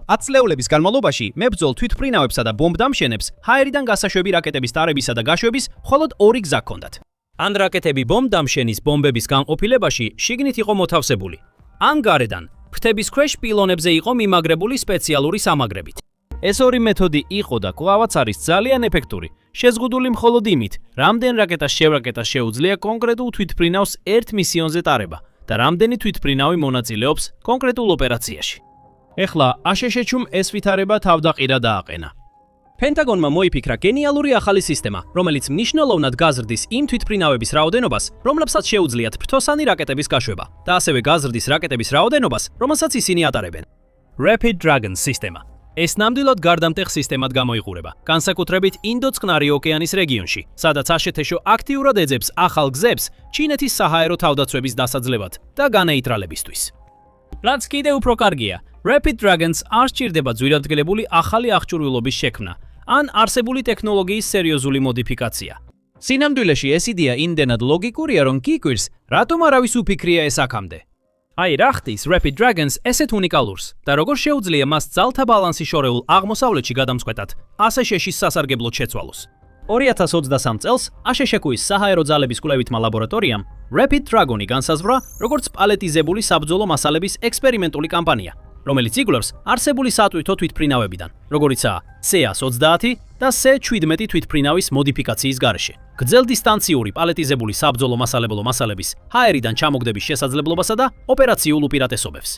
10 წლეულების განმავლობაში მებრძოლ თვითმფრინავებსა და ბომბდამშენებს ჰაერიდან გასაშვები რაკეტების ტარებისა და გაშვების მხოლოდ ორი გზა ჰქონდათ. ან რაკეტები ბომბდამშენის ბომბების განყოფილებაში შიგნით იყო მოთავსებული, ან გარედან ფრთების ქვეშ პილონებზე იყო მიმაგრებული სპეციალური სამაგრებით. ეს ორი მეთოდი იყო და კვლავაც არის ძალიან ეფექტური, შეზღუდული მხოლოდ იმით, რამდენ რაკეტას შეუძლია კონკრეტულ თვითმფრინავს ერთ მისიონზე ტარება და რამდენი თვითმფრინავი მონაწილეობს კონკრეტულ ოპერაციაში. ეხლა აშშ-ում ეს ვითარება თავდაყირა დააყენა. პენტაგონმა მოიფიქრა გენიალური ახალი სისტემა, რომელიც მნიშვნელოვნად გაზრდის იმ თვითმფრინავების რაოდენობას, რომლებსაც შეუძლიათ ფრთოსანი რაკეტების გაშვება და ასევე გაზრდის რაკეტების რაოდენობას, რომელსაც ისინი ატარებენ. Rapid Dragon სისტემა. ეს ნამდვილად გარდამტეხ სისტემად გამოიყურება, განსაკუთრებით ინდო-წყნარი ოკეანის რეგიონში, სადაც აშშ აქტიურად ეძებს ახალ გზებს ჩინეთის საჰაერო თავდაცვების დასაძლებად და განეიტრალებისთვის. რაც კიდევ უფრო კარგია, Rapid Dragons არ სჭირდება ძვირადღირებული ახალი აღჭურვილობის შექმნა, ან არსებული ტექნოლოგიის სერიოზული მოდიფიკაცია. სინამდვილეში ეს იდეა იმდენად ლოგიკურია, რომ გიკვირს, რატომ არავის უფიქრია ეს აქამდე. აი რა ხდის Rapid Dragons ესეთ უნიკალურს და როგორ შეუძლია მას ძალთა ბალანსი შორეულ აღმოსავლეთში გადამწყვეტად აშშ-ის სასარგებლოდ შეცვალოს. 2023 წელს აშშ-ის საჰაერო ძალების კვლევითმა ლაბორატორიამ Rapid Dragon-ი განსაზღვრა როგორც პალეტიზებული საბრძოლო მასალების ექსპერიმენტული კამპანია, რომელიც იგულებს არსებული სატვირთო თვითმფრინავებიდან, როგორიცაა C-130 და C-17 თვითმფრინავის მოდიფიკაციის გარეშე, გრძელდისტანციური პალეტიზებული საბრძოლო მასალების ჰაერიდან ჩამოგდების შესაძლებლობასა და ოპერაციულ უპირატესობებს.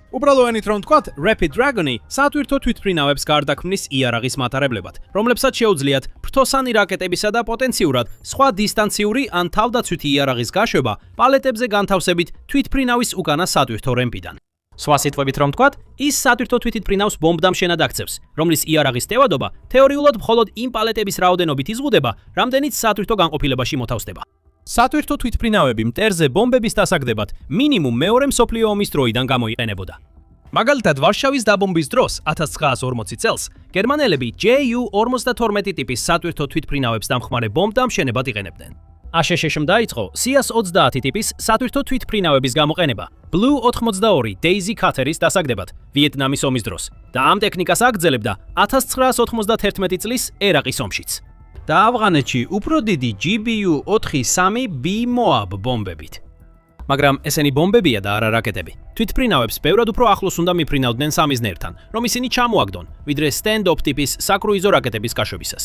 უბრალოენით რომ ვთქვათ, Rapid Dragon-ი სატვირთო თვითმფრინავებს გარდაქმნის იარაღის მატარებლებად, რომლებსაც შეუძლიათ ფრთოსანი რაკეტებისა და პოტენციურად სხვა დისტანციური ან თავდაცვითი იარაღის გაშვება პალეტებზე განთავსებით თვითმფრინავის უკანა სატვირთო რემპიდან. სხვა სიტყვებით რომ ვთქვათ, ის სატვირთო თვითმფრინავს ბომბდამშენად აქცევს, რომლის იარაღის ტევადობა თეორიულად მხოლოდ იმ პალეტების რაოდენობით იზღუდება, რამდენიც სატვირთო განყოფილებაში მოთავსდება. სატვირთო თვითმფრინავები მტერზე ბომბების დასაგდებად მინიმუმ მეორე მსოფლიო ომის დროიდან გამოიყენებოდა. მაგალითად, ვარშავის დაბომბვის დროს 1940 წელს გერმანელები Ju-52 ტიპის სატვირთო თვითმფრინავებს დამხმარე ბომბდამშენებად იყენებდნენ. აშშ-მ დაიწყო C-130 ტიპის სატვირთო თვითმფრინავების გამოყენება Blue 82 Daisy Cutter-ის დასაგდებად ვიეტნამის ომის დროს და ამ ტექნიკას აგრძელებდა 1991 წლის ერაყის ომშიც. და ავღანეთში უფრო დიდი GBU-43B Moab ბომბებით. მაგრამ ესენი ბომბებია და არა რაკეტები. თვითმფრინავებს ბევრად უფრო ახლოს უნდა მიფრინავდნენ სამიზნეებთან, რომ ისინი ჩამოაგდონ, ვიდრე stand-off ტიპის საკრუიზო რაკეტების გაშვებისას.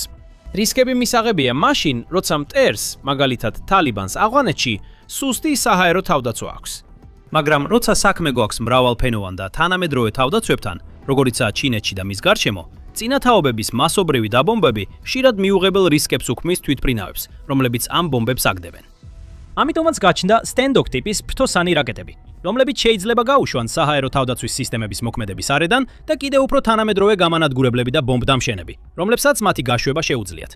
რისკები მისაღებია მაშინ, როცა მტერს, მაგალითად თალიბანს ავღანეთში, სუსტი საჰაერო თავდაცვა აქვს. მაგრამ როცა საქმე გვაქვს მრავალფენოვან და თანამედროვე თავდაცვებთან, როგორიცაა ჩინეთში და მის გარშემო, წინათაობების მასობრივი დაბომბები ხშირად მიუღებელ რისკებს უქმნის თვითმფრინავებს, რომლებიც ამ ბომბებს აგდებენ. ამიტომაც გაჩნდა stand-off ტიპის ფრთოსანი რაკეტები, რომლებიც შეიძლება გაუშვან საჰაერო თავდაცვის სისტემების მოქმედების არედან და კიდევ უფრო თანამედროვე გამანადგურებლები და ბომბდამშენები, რომლებსაც მათი გაშვება შეუძლიათ.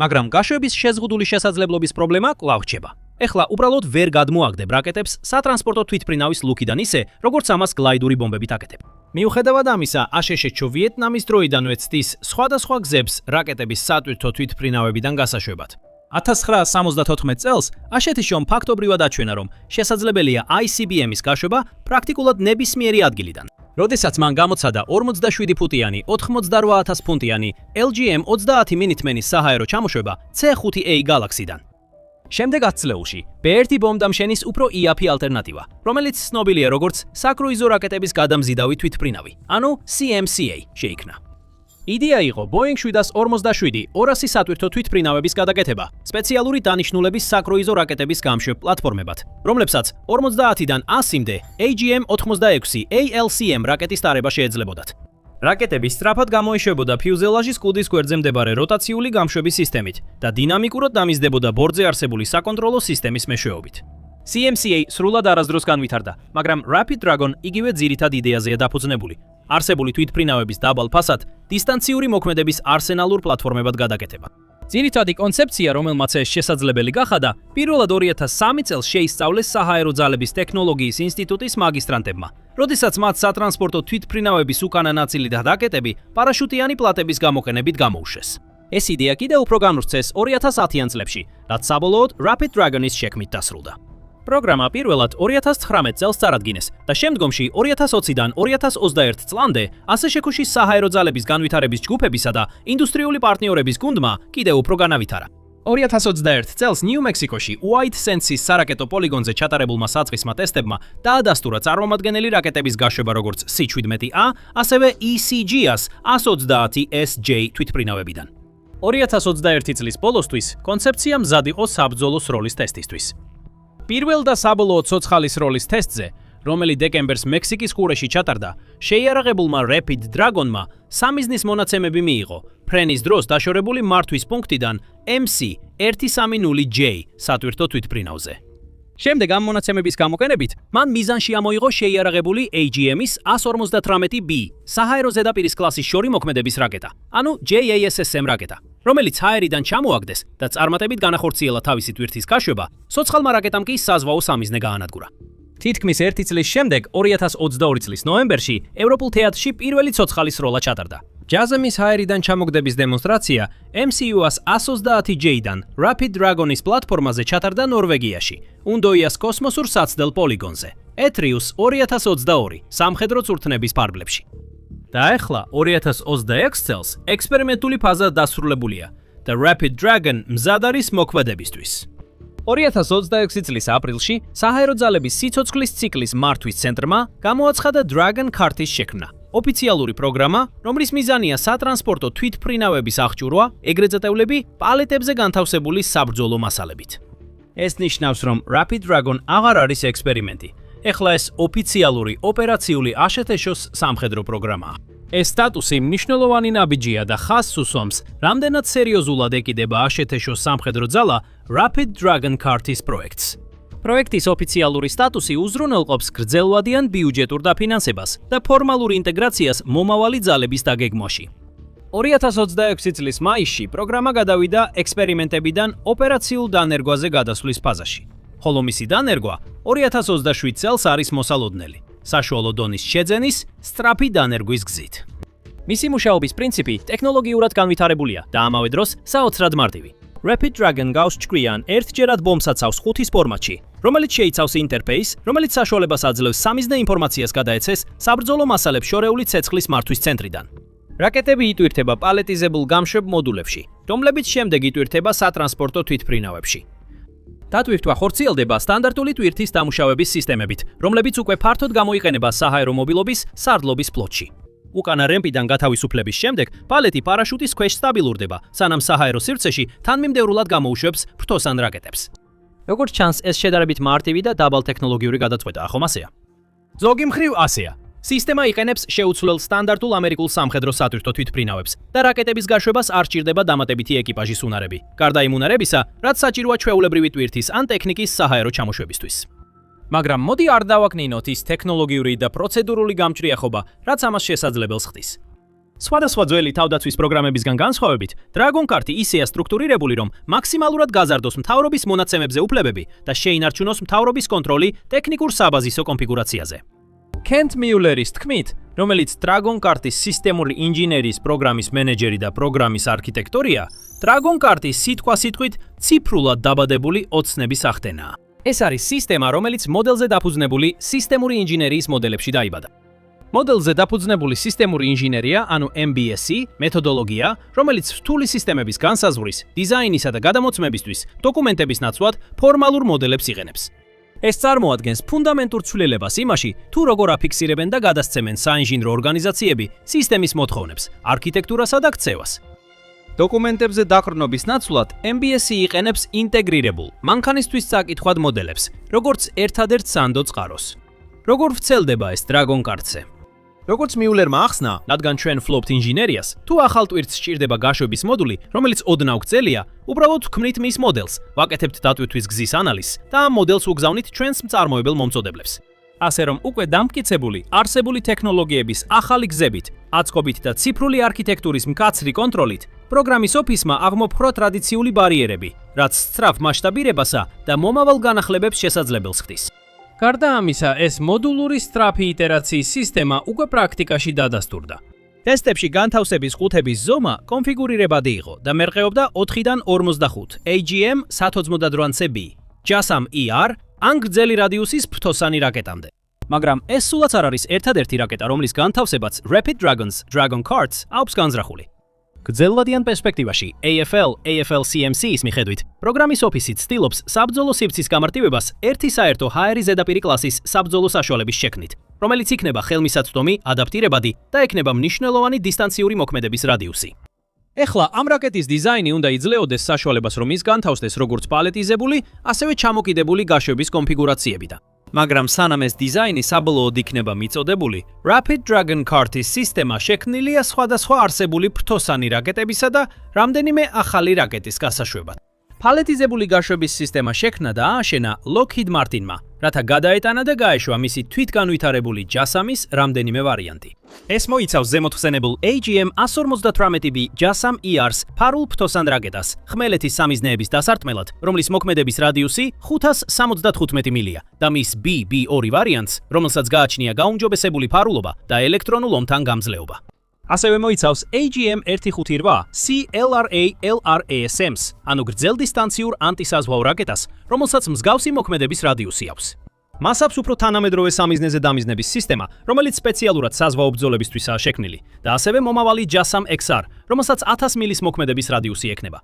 მაგრამ გაშვების შეზღუდული შესაძლებლობის პრობლემა კვლავ რჩება. ეხლა უბრალოდ ვერ გადმოაგდებ რაკეტებს სატრანსპორტო თვითმფრინავის ლუკიდან ისე, როგორც ამას გლაიდური ბომბებით აკეთებ. მიუხედავად ამისა, აშშ ვიეტნამის დროიდანვე ცდის სხვადასხვა გზებს რაკეტების სატვირთო თვითმფრინავებიდან გასაშვებად. 1974 წელს აშშ-მ ფაქტობრივად აჩვენა, რომ შესაძლებელია ICBM-ის გაშვება პრაქტიკულად ნებისმიერი ადგილიდან. როდესაც მან გამოცადა 47 ფუტიანი 88,000 ფუნტიანი LGM-30 მინითმენის საჰაერო ჩამოშვება C5A Galaxy-დან. შემდეგ 10 წლეულში B1 ბომბდამშენის უფრო იაფი ალტერნატივა, რომელიც ცნობილია როგორც საკრუიზო რაკეტების გადამზიდავი თვითმფრინავი, ანუ CMCA შეიქმნა. იდეა იყო Boeing 747 200 სატვირთო თვითმფრინავების გადაკეთება სპეციალური დანიშნულების საკრუიზო რაკეტების გამშვებ პლატფორმებად, რომლებსაც 50-დან 100-მდე AGM-86 ALCM რაკეტის ტარება შეეძლებოდათ. რაკეტები სწრაფად გამოეშვებოდა ფიუზელაჟის კუდის გვერდზე მდებარე როტაციული გამშვების სისტემით და დინამიკურად დამიზდებოდა ბორდზე არსებული საკონტროლო სისტემის მეშვეობით. CMCA სრულად არასდროს განვითარდა, მაგრამ Rapid Dragon იგივე ძირითად იდეაზეა დაფუძნებული. არსებული თვითმფრინავების დაბალ ფასად დისტანციური მოქმედების არსენალურ პლატფორმებად გადაკეთება. ძირითადი კონცეფცია, რომელმაც ეს შესაძლებელი გახადა, პირველად 2003 წელს შეისწავლეს საჰაერო ძალების ტექნოლოგიის ინსტიტუტის მაგისტრანტებმა, როდესაც მათ სატრანსპორტო თვითმფრინავების უკანა ნაწილი და რაკეტები პარაშუტიანი პლატების გამოყენებით გამოუშვეს. ეს იდეა კიდევ უფრო განვრცეს 2010-იან წლებში, რაც საბოლოოდ Rapid Dragon-ის შექმნით დასრულდა. პროგრამა პირველად 2019 წელს წარადგინეს და შემდგომში 2020-დან 2021 წლამდე ასაშექუშის საჰაერო ძალების განვითარების ჯგუფებისა და ინდუსტრიული პარტნიორების გუნდმა კიდევ უფრო განავითარა. 2021 წელს ნიუ-მექსიკოში White Sands-ის სარაკეტო პოლიგონზე ჩატარებულმა საწყისმა ტესტებმა დაადასტურა წარმომადგენელი რაკეტების გაშვება როგორც C-17A, ასევე ECG-ას 130SJ თვითმფრინავებიდან. 2021 წლის ბოლოსთვის კონცეფცია მზად იყო საბრძოლო სროლის ტესტისთვის. პირველ და საბოლოო ცოცხალის როლის ტესტზე, რომელიც დეკემბერს მექსიკის ყურეში ჩატარდა, შეიარაღებულმა Rapid Dragon-მა სამიზნის მონაცემები მიიღო ფრენის დროს დაშორებული მართვის პუნქტიდან MC-130J სატვირთო თვითმფრინავზე. შემდეგ ამ მონაცემების გამოყენებით, მან მიზანში ამოიღო შეიარაღებული AGM-ის 158B საჰაერო ზედაპირის კლასის შორი მოქმედების რაკეტა, ანუ JASSM რაკეტა, რომელიც ჰაერიდან ჩამოაგდეს და წარმატებით განახორციელა თავისი ტვირთის გაშვება, ცოცხალმა რაკეტამ კი საზღვაო სამიზნე გაანადგურა. თითქმის 1 წლის შემდეგ 2022 წლის ნოემბერში ევროპულ თეატრში პირველი ცოცხალი სროლა ჩატარდა. ჯაზემის ჰაერიდან ჩამოგდების დემონსტრაცია MCU-ას 130J-დან Rapid Dragon-ის პლატფორმაზე ჩატარდა ნორვეგიაში, უნდოიას კოსმოსურ საცდელ პოლიგონზე, Etrius 2022 სამხედრო წვრთნების ფარგლებში. და ახლა 2026 წელს ექსპერიმენტული ფაზა დასრულებულია და Rapid Dragon მზად არის მოქმედებისთვის. 2026 წლის აპრილში საჰაერო ძალების სიცოცხლის ციკლის მართვის ცენტრმა გამოაცხადა Dragon ქარტის შექმნა. ოფიციალური პროგრამა, რომლის მიზანია სატრანსპორტო თვითმფრინავების აღჭურვა, ეგრეთ წოდებული პალეტებზე განთავსებული საბრძოლო მასალებით. ეს ნიშნავს, რომ Rapid Dragon აღარ არის ექსპერიმენტი. ეხლა ეს ოფიციალური ოპერაციული აშეთეშოს სამხედრო პროგრამაა. ეს სტატუსი მნიშვნელოვანი ნაბიჯია და ხაზს უსვამს, რამდენად სერიოზულად ეკიდება აშეთეშოს სამხედრო ძალა Rapid Dragon ქარტის პროექტს. პროექტის ოფიციალური სტატუსი უზრუნველყოფს გრძელვადიან ბიუჯეტურ დაფინანსებას და ფორმალურ ინტეგრაციას მომავალი ძალების დაგეგმვაში. 2026 წლის მაისში პროგრამა გადავიდა ექსპერიმენტებიდან ოპერაციულ დანერგვაზე გადასვლის ფაზაში, ხოლო მისი დანერგვა 2027 წელს არის მოსალოდნელი, საშუალო დონის შეძენის სწრაფი დანერგვის გზით. მისი მუშაობის პრინციპი ტექნოლოგიურად განვითარებულია და ამავე დროს საოცრად მარტივი. Rapid Dragon გავს ჭკვიან ერთჯერად ბომბს აცავს 5-ის ფორმატში, რომელიც შეიცავს ინტერფეისს, რომელიც საშუალებას აძლევს სამიზნე ინფორმაციას გადაეცეს საბრძოლო მასალებს შორეული ცეცხლის მართვის ცენტრიდან. რაკეტები იტვირთება პალეტიზებულ გამშვებ მოდულებში, რომლებიც შემდეგ იტვირთება სატრანსპორტო თვითმფრინავებში. დატვირთვა ხორციელდება სტანდარტული ტვირთის დამუშავების სისტემებით, რომლებიც უკვე ფართოდ გამოიყენება საჰაერო მობილობის სარდლობის ფლოტში. უკანა რემპიდან გათავისუფლების შემდეგ პალეტი პარაშუტის ქვეშ სტაბილურდება, სანამ საჰაერო სივრცეში თანმიმდევრულად გამოუშვებს ფრთოსან რაკეტებს. როგორც ჩანს, ეს შედარებით მარტივი და დაბალტექნოლოგიური გადაწყვეტაა, ხომ ასეა? ზოგი მხრივ ასეა. სისტემა იყენებს შეუცვლელ სტანდარტულ ამერიკულ სამხედრო სატვირთო თვითმფრინავებს და რაკეტების გაშვებას არ სჭირდება დამატებითი ეკიპაჟის უნარები, გარდა იმ უნარებისა, რაც საჭიროა ჩვეულებრივი ტვირთის ან ტექნიკის საჰაერო ჩამოშვებისთვის. მაგრამ მოდი არ დავაკნინოთ ის ტექნოლოგიური და პროცედურული გამჭრიახობა, რაც ამას შესაძლებელს ხდის. სხვადასხვა ძველი თავდაცვის პროგრამებისგან განსხვავებით, Dragon კარტი ისეა სტრუქტურირებული, რომ მაქსიმალურად გაზარდოს მთავრობის მონაცემებზე უფლებები და შეინარჩუნოს მთავრობის კონტროლი ტექნიკურ საბაზისო კონფიგურაციაზე. Kent Muelleris თქმით, რომელიც Dragon კარტის სისტემური ინჟინერიის პროგრამის მენეჯერი და პროგრამის არქიტექტორია, Dragon კარტი სიტყვასიტყვით ციფრულად დაბადებული ოცნების ახდენაა. ეს არის სისტემა, რომელიც მოდელზე დაფუძნებული სისტემური ინჟინერიის მოდელებში დაიბადა. მოდელზე დაფუძნებული სისტემური ინჟინერია, ანუ MBSE, მეთოდოლოგია, რომელიც რთული სისტემების განსაზღვრის, დიზაინისა და გადამოცემებისთვის დოკუმენტების ნაცვლად ფორმალურ მოდელებს იყენებს. ეს წარმოადგენს ფუნდამენტურ ცვლილებას იმაში, თუ როგორ აფიქსირებენ და გადასცემენ საინჟინრო ორგანიზაციები სისტემის მოთხოვნებს, არქიტექტურასა და ქცევას. დოკუმენტებზე დაყრდნობის ნაცვლად MBSE იყენებს ინტეგრირებულ, მანქანისთვის წაკითხვად მოდელებს, როგორც ერთადერთ სანდო წყაროს. როგორ ვრცელდება ეს Dragon კარტზე? როგორც მიულერმა ახსნა, რადგან ჩვენ ვფლობთ ინჟინერიას, თუ ახალ ტვირთს სჭირდება გაშვების მოდული, რომელიც ოდნავ გრძელია, უბრალოდ ვქმნით მის მოდელს, ვაკეთებთ დატვირთვის გზის ანალიზს და ამ მოდელს უგზავნით ჩვენს მწარმოებელ მომწოდებლებს. ასე რომ უკვე დამტკიცებული არსებული ტექნოლოგიების ახალი გზებით, აწყობით და ციფრული არქიტექტურის მკაცრი კონტროლით, პროგრამის ოფისმა აღმოფხვრა ტრადიციული ბარიერები, რაც სწრაფ მასშტაბირებასა და მომავალ განახლებებს შესაძლებელს ხდის. გარდა ამისა, ეს მოდულური სწრაფი iterაციის სისტემა უკვე პრაქტიკაში დადასტურდა. ტესტებში განთავსების ყუთების ზომა კონფიგურირებადი იყო და მერყეობდა 4-დან 45 AGM-188B, JASSM-ER, ან გრძელი რადიუსის ფრთოსანი რაკეტამდე. მაგრამ ეს სულაც არ არის ერთადერთი რაკეტა, რომლის განთავსებაც Rapid Dragons, Dragon Cards აქვს განზრახული. გრძელვადიან პერსპექტივაში AFL-CMC-ის მიხედვით, პროგრამის ოფისი ცდილობს საბრძოლო სივრცის გამარტივებას ერთი საერთო ჰაერი ზედაპირი კლასის საბრძოლო საშუალების შექმნით, რომელიც იქნება ხელმისაწვდომი, ადაპტირებადი და ექნება მნიშვნელოვანი დისტანციური მოქმედების რადიუსი. ეხლა ამ რაკეტის დიზაინი უნდა იძლეოდეს საშუალებას, რომ ის განთავსდეს როგორც პალეტიზებული, ასევე ჩამოკიდებული გაშვების კონფიგურაციებიდან. მაგრამ სანამ ეს დიზაინი საბოლოოდ იქნება მიწოდებული, Rapid Dragon Card-ის სისტემა შექმნილია სხვადასხვა არსებული ფრთოსანი რაკეტებისა და რამდენიმე ახალი რაკეტის გასაშვებად. პალეტიზებული გაშვების სისტემა შექმნა და ააშენა Lockheed Martin-მა, რათა გადაეტანა და გაეშვა მისი თვითგანვითარებული JASSM-ის რამდენიმე ვარიანტი. ეს მოიცავს ზემოთხსენებულ AGM-158B JASSM ER-ს ფარულ ფრთოსან რაკეტას, ხმელეთის სამიზნეების დასარტყმელად, რომლის მოქმედების რადიუსი 575 მილია და მის BB2 ვარიანტს, რომელსაც გააჩნია გაუმჯობესებული ფარულობა და ელექტრონულ ომთან გამძლეობა. ასევე მოიცავს AGM-158 CLRA-LRASM-ს, ანუ გრძელდისტანციურ ანტისაზღვაო რაკეტას, რომელსაც მსგავსი მოქმედების რადიუსი აქვს. მას აქვს უფრო თანამედროვე სამიზნეზე დამიზნების სისტემა, რომელიც სპეციალურად საზღვაო ბრძოლებისთვისაა შექმნილი, და ასევე მომავალი JASSM XR, რომელსაც 1000 მილის მოქმედების რადიუსი ექნება.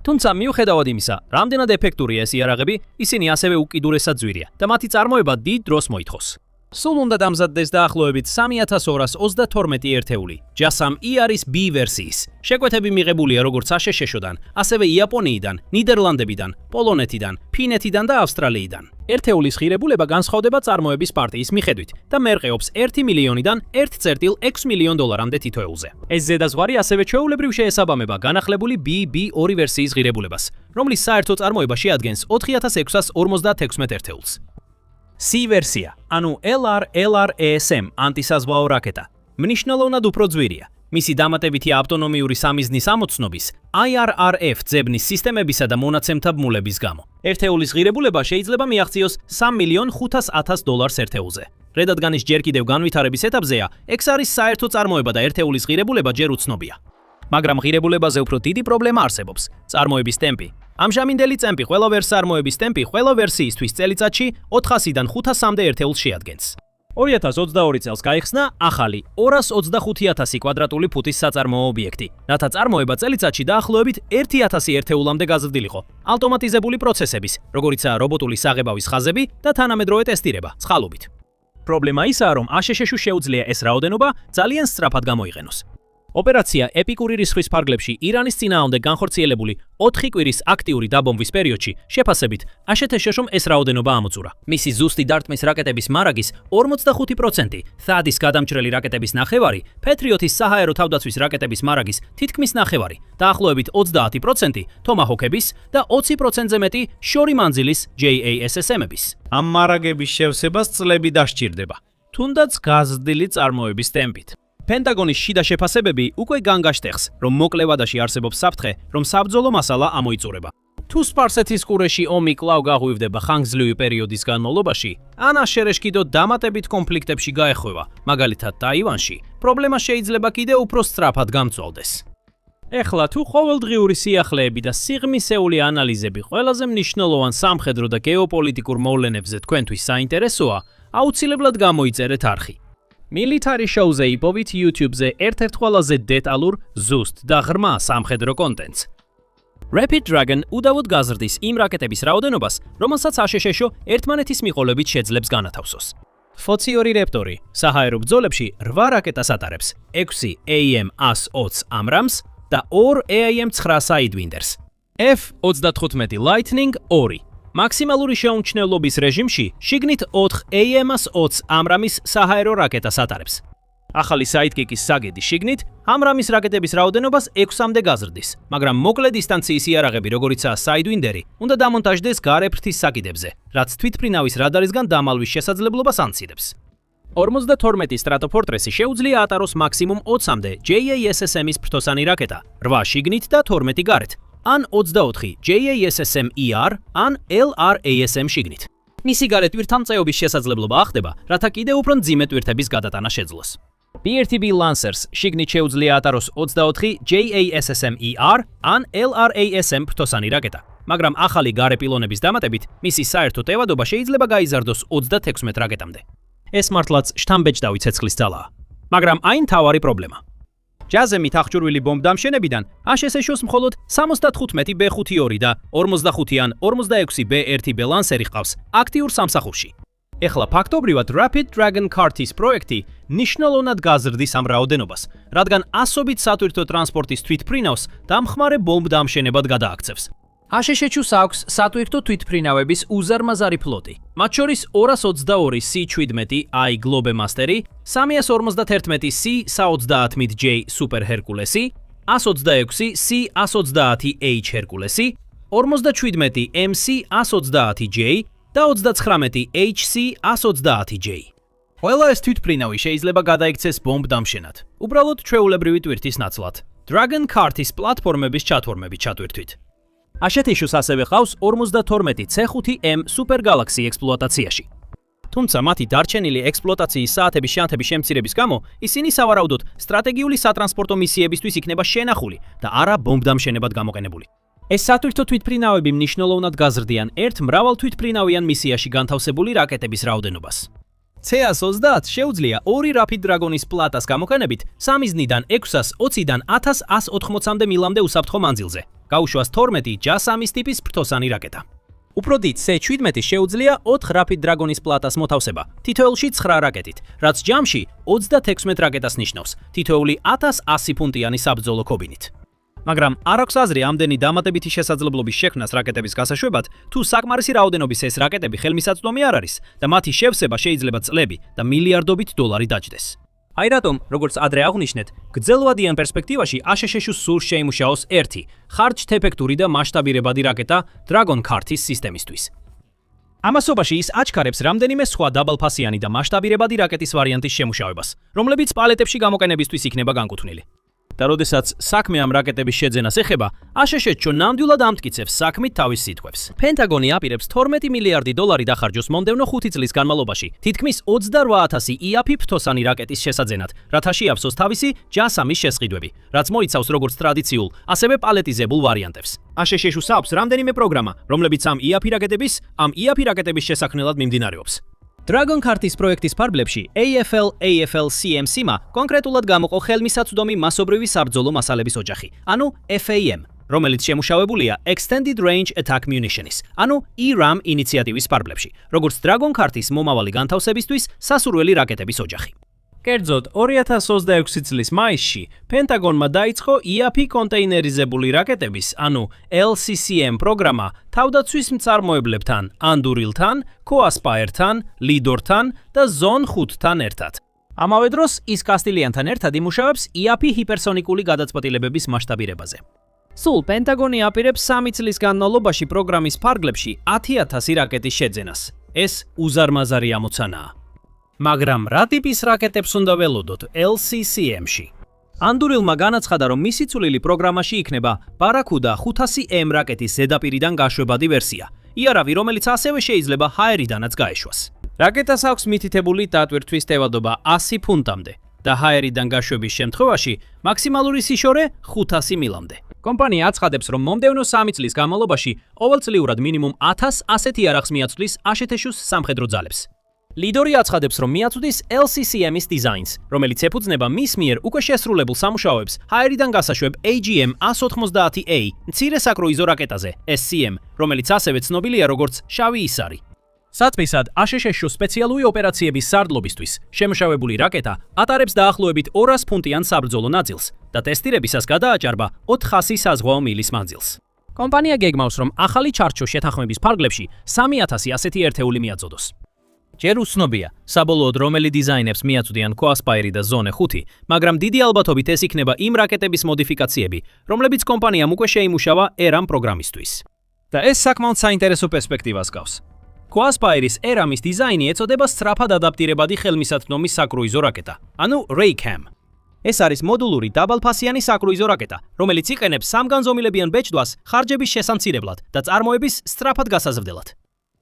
თუმცა მიუხედავად იმისა, რამდენად ეფექტურია ეს იარაღები, ისინი ასევე უკიდურესად ძვირია და მათი წარმოება დიდ დროს მოითხოვს. სულ უნდა დამზადდეს დაახლოებით 3232 ერთეული JASSM ER-ის B ვერსიის. შეკვეთები მიღებულია როგორც აშშ-დან, ასევე იაპონიიდან, ნიდერლანდებიდან, პოლონეთიდან, ფინეთიდან და ავსტრალიიდან. ერთეულის ღირებულება განსხვავდება წარმოების პარტიის მიხედვით და მერყეობს 1 მილიონიდან 1,6 მილიონ დოლარამდე თითოეულზე. ეს ზედაზღვარი ასევე ჩვეულებრივ შეესაბამება განახლებული BB2 ვერსიის ღირებულებას, რომლის საერთო წარმოება შეადგენს 4656 ერთეულს. C ვერსია, ანუ LR-LRASM ანტისაზღვაო რაკეტა, მნიშვნელოვნად უფრო ძვირია. მისი დამატებითი ავტონომიური სამიზნის ამოცნობის, IRRF ძებნის სისტემებისა და მონაცემთა ბმულების გამო. ერთეულის ღირებულება შეიძლება მიაღწიოს $3,500,000 ერთეულზე. რედადგანის ჯერ კიდევ განვითარების ეტაპზეა, XR-ის საერთო წარმოება და ერთეულის ღირებულება ჯერ უცნობია. მაგრამ ღირებულებაზე უფრო დიდი პრობლემა არსებობს: წარმოების ტემპი. ამჟამინდელი ტემპი ყველა ვერსიის ტემპი ყველა ვერსიისთვის წელიწადში 400-დან 500-მდე ერთეულს შეადგენს. 2022 წელს გაიხსნა ახალი 225,000 კვადრატული ფუტის საწარმოო ობიექტი, რათა წარმოება წელიწადში დაახლოებით 1000 ერთეულამდე გაზრდილიყო. ავტომატიზებული პროცესების, როგორიცაა რობოტული საღებავის ხაზები და თანამედროვე ტესტირება, წყალობით. პრობლემა ისაა, რომ აშშ-ში შეუძლია ეს რაოდენობა ძალიან სწრაფად გამოიყენოს. ოპერაცია ეპიკური რისხვის ფარგლებში ირანის წინააღმდეგ განხორციელებული 4 კვირის აქტიური დაბომბვის პერიოდში შეფასებით აშშ-მ ეს რაოდენობა ამოწურა. მისი ზუსტი დარტყმის რაკეტების მარაგის 45%, THAAD-ის გადამჭრელი რაკეტების ნახევარი, Patriot-ის საჰაერო თავდაცვის რაკეტების მარაგის თითქმის ნახევარი, დაახლოებით 30%, Tomahawk-ების და 20%-ზე მეტი შორი მანძილის JASSM-ების. ამ მარაგების შევსებას წლები დასჭირდება, თუნდაც გაზრდილი წარმოების ტემპით. პენტაგონის შიდა შეფასებები უკვე განგაშტეხს, რომ მოკლევადაში არსებობს საფრთხე, რომ საბრძოლო მასალა ამოიწურება. თუ სპარსეთის ყურეში ომი კვლავ გაღვივდება ხანგრძლივი პერიოდის განმავლობაში, ან აშერეშკიდო დამატებით კონფლიქტებში გაეხვევა, მაგალითად ტაივანში, პრობლემა შეიძლება კიდევ უფრო სწრაფად გამწვავდეს. ეხლა თუ ყოველდღიური სიახლეები და სიღრმისეული ანალიზები ყველაზე მნიშვნელოვან სამხედრო და გეოპოლიტიკურ მოვლენებზე თქვენთვის საინტერესოა, აუცილებლად გამოიწერეთ არხი. Military show-ზე იპოვით YouTube-ზე ერთ-ერთ ყველაზე დეტალურ, ზუსტ და ღრმა სამხედრო კონტენტს. Rapid Dragon უდავოდ გაზრდის იმ რაკეტების რაოდენობას, რომელსაც აშშ-ში ერთმანეთის მიყოლებით შეძლებს განათავსოს. FOC-2 რეპტორი საჰაერო ბრძოლებში 8 რაკეტას ატარებს, 6 AIM-120 Abrams და 2 AIM-9 Sidewinders. F-35 Lightning 2. მაქსიმალური შეუმჩნევლობის რეჟიმში შიგნით 4 AIM-120 Abrams საჰაერო რაკეტას ატარებს. ახალი Sidekicks საგედი შიგნით Abrams რაკეტების რაოდენობას 6-მდე გაზრდის, მაგრამ მოკლე დისტანციის იარაღები, როგორიცაა Sidewinder-ი, უნდა დამონტაჟდეს გარე ფრთის საკიდებზე, რაც თვითმფრინავის რადარისგან დამალვის შესაძლებლობას ანციდებს. 52 Stratofortress-ი შეუძლია ატაროს მაქსიმუმ 20-მდე JASSM-ის ფრთოსანი რაკეტა, 8 შიგნით და 12 გარეთ. ან 24 JASSM ER, ან LRASM შიგნით. მისი გარეთ ტვირთამწეობის შესაძლებლობა ახდება, რათა კიდევ უფრო მძიმე ტვირთების გადატანა შეძლოს. PRTB Lancers შიგნით შეუძლია ატაროს 24 JASSM ER, ან LRASM ფრთოსანი რაკეტა. მაგრამ ახალი გარე პილონების დამატებით მისი საერთო ტევადობა შეიძლება გაიზარდოს 36 რაკეტამდე. ეს მართლაც შთამბეჭდავი ცეცხლის ძალაა. მაგრამ აი მთავარი პრობლემა. ჯაზე მითახჭურვილი ბომბდამშენებიდან ASHS-ს მხოლოდ 75 B-52 და 45-ან 46 B-1 ბელანსერი ჰყავს აქტიურ სამსახურში. ეხლა ფაქტობრივად Rapid Dragon Kart-ის პროექტი ნიშნულოვნად გაზრდის ამ რაოდენობას, რადგან ასობით სატვირთო ტრანსპორტის თვითმფრინავს დამხმარე ბომბდამშენებად გადააქცევს. ASHS-ს აქვს სატვირთო თვითმფრინავების უზარმაზარი ფლოტი, მათ შორის 222 C-17I Globemaster-ი, 351 C-130J Super Hercules-ი, 126 C-130H Hercules-ი, 57 MC-130J და 39 HC-130J. ყველა ეს თვითმფრინავი შეიძლება გადაიქცეს ბომბდამშენად, უბრალოდ ჩვეულებრივი ტვირთის ნაცვლად, Dragon Kart-ის პლატფორმების ჩათორმებით ჩატვირთვით. ASHS-ს ასევე ყავს 52 C5M Super Galaxy ექსპლუატაციაში. თუმცა მათი დარჩენილი ექსპლუატაციის საათების შეანთების შემცირების გამო ისინი სავარაუდოდ სტრატეგიული სატრანსპორტო მისიებისთვის იქნება შენახული და არა ბომბდამშენებად გამოყენებული. ეს სატვირთო თვითმფრინავები მნიშვნელოვნად გაზრდიან ერთ მრავალ თვითმფრინავიან მისიაში განთავსებული რაკეტების რაოდენობას. C-130 შეუძლია 2 Rapid Dragon-ის პლატას გამოყენებით 3-დან 620-დან 1180-მდე მილამდე უსაფრთხო მანძილზე. გაუშვას 12 JASSM-ის ტიპის ფრთოსანი რაკეტა. უფრო დიდ C-17 შეუძლია 4 Rapid Dragon-ის პლატას მოთავსება, თითოეულში 9 რაკეტით, რაც ჯამში 36 რაკეტას ნიშნავს, თითოეული 1100 ფუნტიანი საბრძოლო ქობინით. მაგრამ არ აქვს აზრი ამდენი დამატებითი შესაძლებლობის შექმნას რაკეტების გასაშვებად, თუ საკმარისი რაოდენობის ეს რაკეტები ხელმისაწვდომი არ არის და მათი შევსება შეიძლება წლები და მილიარდობით დოლარი დაჯდეს. აი რატომ, როგორც ადრე აღვნიშნეთ, გრძელვადიან პერსპექტივაში ASHS-ს სურს შეიმუშაოს ერთი, ხარჯთეფექტური და მასშტაბირებადი რაკეტა Dragon Kart-ის სისტემისთვის. ამასობაში ის აჩქარებს რამდენიმე სხვა დაბალფასიანი და მასშტაბირებადი რაკეტის ვარიანტის შემუშავებას, რომლებიც პალეტებში გამოყენებისთვის იქნება განკუთვნილი. და როდესაც საქმე ამ რაკეტების შეძენას ეხება, ASHS-ს ნამდვილად ამტკიცებს საქმით თავის სიტყვებს. პენტაგონი აპირებს 12 მილიარდი დოლარი დახარჯოს მომდევნო 5 წლის განმავლობაში, თითქმის 28000 IAP ფრთოსანი რაკეტის შესაძენად, რათა შეავსოს თავისი JASSM-ის შესყიდვები, რაც მოიცავს როგორც ტრადიციულ, ასევე პალეტიზებულ ვარიანტებს. ASHS-ს აქვს რამდენიმე პროგრამა, რომლებიც ამ IAP რაკეტების შესაქმნელად მიმდინარეობს. Dragon Kart-ის პროექტის ფარგლებში AFL-CMC-მა კონკრეტულად გამოყო ხელმისაწვდომი მასობრივი საბრძოლო მასალების ოჯახი, ანუ FAM, რომელიც შემუშავებულია Extended Range Attack Munitions, ანუ ERAM ინიციატივის ფარგლებში, როგორც Dragon Kart-ის მომავალი განთავსებისთვის სასურველი რაკეტების ოჯახი. კერძოდ, 2026 წლის მაისში პენტაგონმა დაიწყო IAP კონტეინერიზებული რაკეტების, ანუ LCCM პროგრამა თავდაცვის მწარმოებლებთან, Anduril-თან, Coaspire-თან, Lidor-თან და Zone 5-თან ერთად. ამავე დროს ის კასტილიანთან ერთად იმუშავებს IAP ჰიპერსონიკული გადაწყვეტილებების მასშტაბირებაზე. სულ პენტაგონი აპირებს 3 წლის განმავლობაში პროგრამის ფარგლებში 10000 რაკეტის შეძენას. ეს უზარმაზარი ამოცანაა. მაგრამ რა ტიპის რაკეტებს უნდა ველოდოთ LCCM-ში? Anduril-მა განაცხადა, რომ მისი წვლილი პროგრამაში იქნება Barracuda 500M რაკეტის ზედაპირიდან გაშვებადი ვერსია, იარავი, რომელიც ასევე შეიძლება ჰაერიდანაც გაეშვას. რაკეტას აქვს მითითებული დატვირთვის ტევადობა 100 ფუნტამდე და ჰაერიდან გაშვების შემთხვევაში მაქსიმალური სიშორე 500 მილამდე. კომპანია აცხადებს, რომ მომდევნო 3 წლის განმავლობაში ყოველწლიურად მინიმუმ 1000 ასეთი იარაღს მიაწვდის ASHS-ს სამხედრო ძალებს. Lidor-ი აცხადებს, რომ მიაწვდის LCCM-ის დიზაინს, რომელიც ეფუძნება მის მიერ უკვე შესრულებულ სამუშაოებს ჰაერიდან გასაშვებ AGM-190A მცირე საკრუიზო რაკეტაზე SCM, რომელიც ასევე ცნობილია როგორც შავი ისარი. საწმისად, ASHS-ს სპეციალური ოპერაციების სარდლობისთვის შემუშავებული რაკეტა ატარებს დაახლოებით 200 ფუნტიან საბრძოლო ნაწილს და ტესტირებისას გადააჭარბა 400 საზღვაო მილის მანძილს. კომპანია გეგმავს, რომ ახალი ჩარჩო შეთანხმების ფარგლებში 3000 ასეთი ერთეული მიაწოდოს. ჯერ უცნობია, საბოლოოდ რომელი დიზაინებს მიაწვდიან Coaspire და Zone 5, მაგრამ დიდი ალბათობით ეს იქნება იმ რაკეტების მოდიფიკაციები, რომლებიც კომპანიამ უკვე შეიმუშავა ERAM პროგრამისთვის. და ეს საკმაოდ საინტერესო პერსპექტივას გავს. Coaspire-ის ERAM-ის დიზაინი ეწოდება სწრაფად ადაპტირებადი ხელმისაწვდომი საკრუიზო რაკეტა, ანუ Raycam. ეს არის მოდულური დაბალფასიანი საკრუიზო რაკეტა, რომელიც იყენებს სამგანზომილებიან ბეჭდვას ხარჯების შესამცირებლად და წარმოების სწრაფად გასაზრდელად.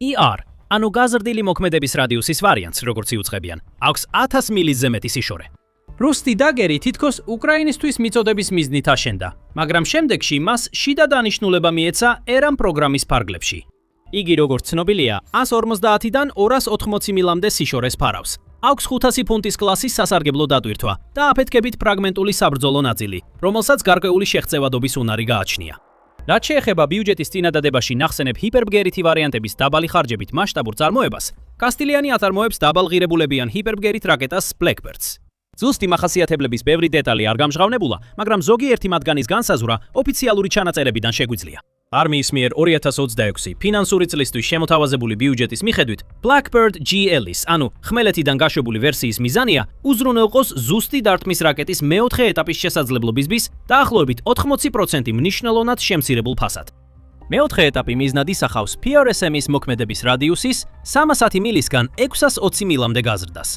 ER ანუ გაზრდილი მოქმედების რადიუსის ვარიანტს, როგორც იუწყებიან, აქვს 1000 მილისზე მეტი სიშორე. რუსტი დაგერი თითქოს უკრაინისთვის მიწოდების მიზნით აშენდა, მაგრამ შემდეგში მას შიდა დანიშნულება მიეცა ერამ პროგრამის ფარგლებში. იგი როგორც ცნობილია, 150-დან 280 მილამდე სიშორეს ფარავს. აქვს 500 ფუნტის კლასის სასარგებლო დატვირთვა და აფეთქებით ფრაგმენტული საბრძოლო ნაწილი, რომელსაც გარკვეული შეღწევადობის უნარი გააჩნია. რაც შეეხება ბიუჯეტის წინადადებაში ნახსენებ ჰიპერბგერითი ვარიანტების დაბალი ხარჯებით მასშტაბურ წარმოებას, კასტილიანი აწარმოებს დაბალღირებულებიან ჰიპერბგერით რაკეტას Blackbirds. ზუსტი მახასიათებლების ბევრი დეტალი არ გამჟღავნებულა, მაგრამ ზოგიერთი მათგანის განსაზღვრა ოფიციალური ჩანაწერებიდან შეგვიძლია. არმიის მიერ 2026 ფინანსური წლისთვის შემოთავაზებული ბიუჯეტის მიხედვით, Blackbird GL-ის, ანუ ხმელეთიდან გაშვებული ვერსიის მიზანია უზრუნველყოს ზუსტი დარტყმის რაკეტის მეოთხე ეტაპის შესაძლებლობისთვის დაახლოებით 80% მნიშვნელოვნად შემცირებულ ფასად. მეოთხე ეტაპი მიზნად ისახავს PRSM-ის მოქმედების რადიუსის 310 მილისგან 620 მილამდე გაზრდას.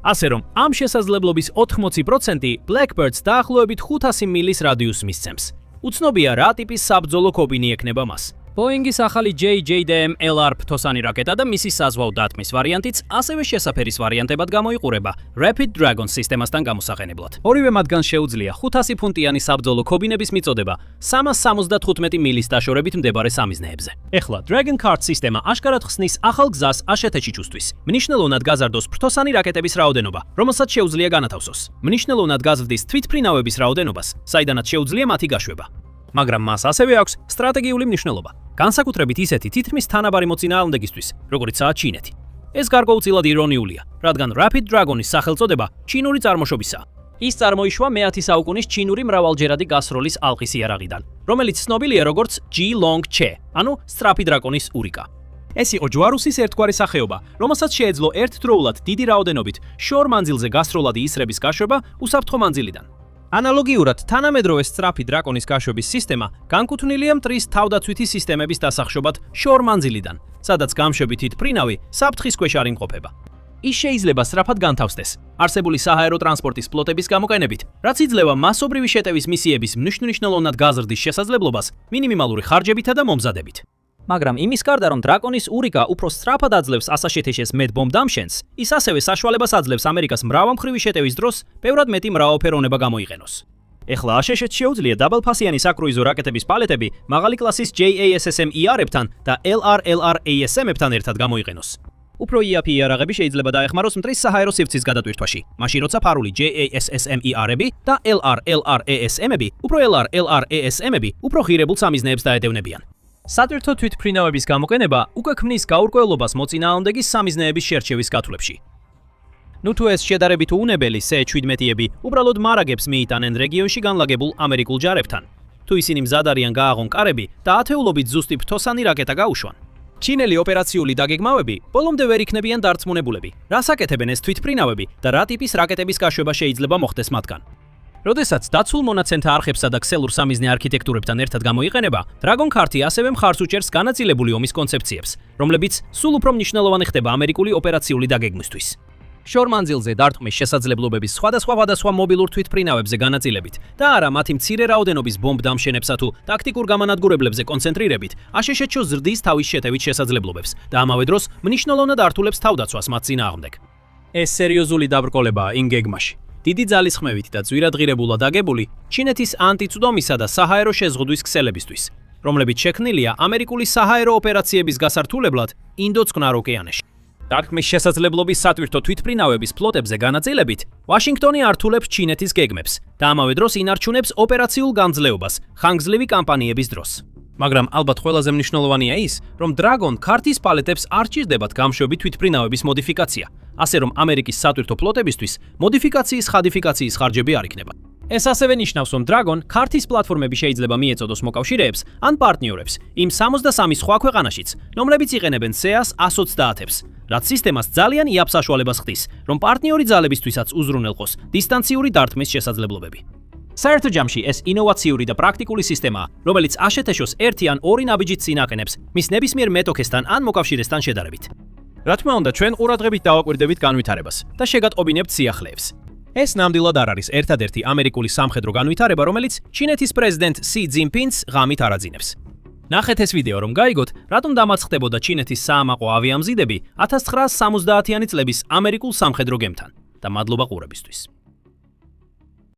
ასე რომ, ამ შესაძლებლობის 80% Blackbirds დაახლოებით 500 მილის რადიუსს მისცემს. უცნობია რა ტიპის საბრძოლო კობინი ექნება მას. Boeing-ის ახალი JJDM LR ფთოსანი რაკეტა და მისი საზღვაო დარტყმის ვარიანტიც ასევე შესაფერის ვარიანტებად გამოიყურება Rapid Dragon სისტემასთან გამოსაყენებლად. ორივე მათგანს შეუძლია 500 ფუნტიანი საბრძოლო კობინების მიწოდება 375 მილის დაშორებით მდებარე სამიზნეებზე. ეხლა Dragon Card სისტემა აშკარად ხსნის ახალ გზას აშეთეჩიჩუსთვის. მნიშვნელოვნად გაზარდოს ფრთოსანი რაკეტების რაოდენობა, რომელსაც შეუძლია განათავსოს. მნიშვნელოვნად გაზრდის თვითმფრინავების რაოდენობას, საიდანაც შეუძლია მათი გაშვება. მაგრამ მას ასევე აქვს სტრატეგიული მნიშვნელობა. განსაკუთრებით ისეთი თითქმის თანაბარი მოწინააღმდეგისთვის, როგორიცაა ჩინეთი. ეს გარკვეულწილად ირონიულია, რადგან Rapid Dragon-ის სახელწოდება ჩინური წარმოშობისაა. ის წარმოიშვა მე-10 საუკუნის ჩინური მრავალჯერადი გასროლის ალყის იარაღიდან, რომელიც ცნობილია როგორც G-Long Che, ანუ სწრაფი დრაკონის ურიკა. ეს იყო ჯვარუსის ერთგვარი სახეობა, რომელსაც შეეძლო ერთდროულად დიდი რაოდენობით შორ მანძილზე გასროლადი ისრების გაშვება უსაფრთხო მანძილიდან. ანალოგიურად, თანამედროვე სწრაფი დრაკონის გაშვების სისტემა განკუთვნილია მტრის თავდაცვითი სისტემების დასახშობად შორ მანძილიდან, სადაც გამშვები თვითმფრინავი საფრთხის ქვეშ არ იმყოფება. ის შეიძლება სწრაფად განთავსდეს არსებული საჰაერო ტრანსპორტის ფლოტების გამოყენებით, რაც იძლევა მასობრივი შეტევის მისიების მნიშვნელოვნად გაზრდის შესაძლებლობას მინიმალური ხარჯებითა და მომზადებით. მაგრამ იმის გარდა, რომ დრაკონის ურიკა უფრო სწრაფად აძლევს ასაშეთეშეს მეტბომბ დამშენს, ის ასევე საშუალებას აძლევს ამერიკას მრავალმხრივი შეტევის დროს ბევრად მეტი მრავალფეროვნება გამოიყენოს. ეხლა აშშ-ს შეუძლია დაბალფასიანი საკრუიზო რაკეტების პალეტები მაღალი კლასის JASSM-ER-ებთან და LR-LR-ASM-ებთან ერთად გამოიყენოს. უფრო იაფი იარაღები შეიძლება დაეხმაროს მტრის საჰაერო სივრცის გადატვირთვაში, მაშინ როცა ფარული JASSM-ER-ები და LR-LR-ASM-ები, უფრო LR-LR-ASM-ები უფრო ღირებულ სამიზნეებს დაედევნებიან. სატვირთო თვითმფრინავების გამოყენება უკვე ქმნის გაურკვევლობას მოწინააღმდეგის სამიზნეების შერჩევის გათვლებში. ნუ თუ ეს შედარებით უუნებელი C-17-ები უბრალოდ მარაგებს მიიტანენ რეგიონში განლაგებულ ამერიკულ ჯარებთან, თუ ისინი მზად არიან გააღონ კარები და ათეულობით ზუსტი ფთოსანი რაკეტა გაუშვან. ჩინელი ოპერაციული დაგეგმავები ბოლომდე ვერ იქნებიან დარწმუნებულები, რას აკეთებენ ეს თვითმფრინავები და რა ტიპის რაკეტების გაშვება შეიძლება მოხდეს მათგან. როდესაც დაცულ მონაცემთა არხებსა და ქსელურ სამიზნე არქიტექტურებთან ერთად გამოიყენება, Dragon Card-ი ასევე მხარს უჭერს განაწილებული ომის კონცეფციებს, რომლებიც სულ უფრო მნიშვნელოვანი ხდება ამერიკული ოპერაციული დაგეგმვისთვის. შორ მანძილზე დარტყმის შესაძლებლობების სხვადასხვა მობილურ თვითმფრინავებზე განაწილებით და არა მათი მცირე რაოდენობის ბომბ დამშენებსა თუ ტაქტიკურ გამანადგურებლებზე კონცენტრირებით, აშშ-ს ზრდის თავის შეტევით შესაძლებლობებს და ამავე დროს მნიშვნელოვნად ართულებს თავდაცვას მათ წინააღმდეგ. ეს სერიოზული დაბრკოლებაა იმ გეგმაში. დიდი ძალისხმევით და ძვირადღირებულად აგებული ჩინეთის ანტიწვდომისა და საჰაერო შეზღუდვის ქსელებისთვის, რომლებიც შექმნილია ამერიკული საჰაერო ოპერაციების გასართულებლად ინდო-წყნარ ოკეანეში. დარტყმის შესაძლებლობის სატვირთო თვითმფრინავების ფლოტებზე განაწილებით, ვაშინგტონი ართულებს ჩინეთის გეგმებს და ამავე დროს ინარჩუნებს ოპერაციულ განძლეობას ხანგრძლივი კამპანიების დროს. მაგრამ ალბათ ყველაზე მნიშვნელოვანია ის, რომ Dragon Card-ის პალეტებს არ ჭირდებათ გამშვები თვითმფრინავების მოდიფიკაცია, ასე რომ ამერიკის სატვირთო ფლოტებისთვის მოდიფიკაციის ხადიფიკაციის ხარჯები არ იქნება. ეს ასევე ნიშნავს, რომ Dragon Card-ის პლატფორმები შეიძლება მიეწოდოს მოკავშირეებს ან პარტნიორებს იმ 63 სხვა ქვეყანაშიც, რომლებიც იყენებენ CS 130-ებს, რაც სისტემას ძალიან იაფ საშუალებას ხდის, რომ პარტნიორი ძალებისთვისაც უზრუნველყოს დისტანციური დარტყმის შესაძლებლობები. საერთო ჯამში ეს ინოვაციური და პრაქტიკული სისტემაა, რომელიც აშშ-ს ერთი ან ორი ნაბიჯით წინ აყენებს მის ნებისმიერ მეტოქესთან ან მოკავშირესთან შედარებით. რა თქმა უნდა, ჩვენ ყურადღებით დავაკვირდებით განვითარებას და შეგატყობინებთ სიახლეებს. ეს ნამდვილად არ არის ერთადერთი ამერიკული სამხედრო განვითარება, რომელიც ჩინეთის პრეზიდენტ Xi Jinping-ს ღამით არაძინებს. ნახეთ ეს ვიდეო, რომ გაიგოთ, რატომ დამარცხდებოდა ჩინეთის საამაყო ავიამზიდები 1970-იანი წლების ამერიკულ სამხედრო გემთან და მადლობა ყურებისთვის.